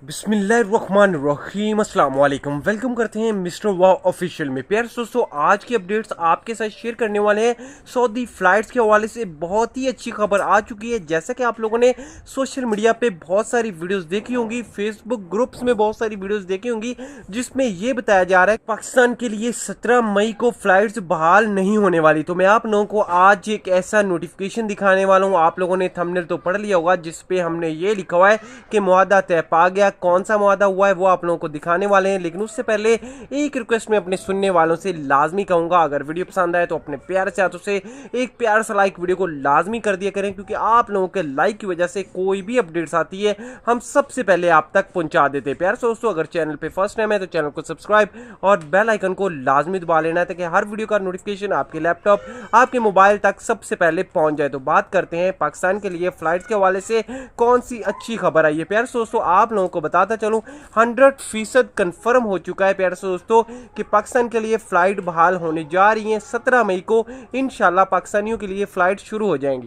बिस्मिल्लाहिर्रहमानिर्रहीम, अस्सलाम वालेकुम। वेलकम करते हैं मिस्टर वाह ऑफिशियल में। प्यारे दोस्तों, आज की अपडेट्स आपके साथ शेयर करने वाले हैं। सऊदी फ्लाइट्स के हवाले से बहुत ही अच्छी खबर आ चुकी है। जैसा कि आप लोगों ने सोशल मीडिया पे बहुत सारी वीडियोस देखी होंगी, फेसबुक ग्रुप्स में बहुत सारी वीडियोस देखी होंगी, जिसमें ये बताया जा रहा है पाकिस्तान के लिए 17 मई को फ्लाइट्स बहाल नहीं होने वाली। तो मैं आप लोगों को आज एक ऐसा नोटिफिकेशन दिखाने वाला हूँ। आप लोगों ने थंबनेल तो पढ़ लिया होगा, जिसपे हमने ये लिखा हुआ है कि मुआहदा तय पा गया। कौन सा मुआहदा हुआ है वो आप लोगों को दिखाने वाले हैं, लेकिन उससे पहले एक रिक्वेस्ट मैं अपने सुनने वालों से लाजमी कहूंगा, अगर वीडियो पसंद आए तो अपने प्यार से हाथों से एक प्यार सा लाइक वीडियो को लाजमी कर दिया करें, क्योंकि आप लोगों के लाइक की वजह से कोई भी अपडेट्स आती है हम सबसे पहले आप तक पहुंचा देते हैं। प्यार से दोस्तों, अगर चैनल पे फर्स्ट टाइम है तो चैनल को सब्सक्राइब और बेल आइकन को लाजमी दबा लेना है, ताकि हर वीडियो का नोटिफिकेशन आपके लैपटॉप, आपके मोबाइल तक सबसे पहले पहुंच जाए। तो बात करते हैं पाकिस्तान के लिए फ्लाइट्स के हवाले से कौन सी अच्छी खबर आई है। प्यार से दोस्तों, आप लोगों को बताता चलूं 100% कंफर्म हो चुका है प्यारे दोस्तों कि पाकिस्तान के लिए फ्लाइट बहाल होने जा रही है। 17 मई को इंशाल्लाह पाकिस्तानियों के लिए फ्लाइट शुरू हो जाएंगी।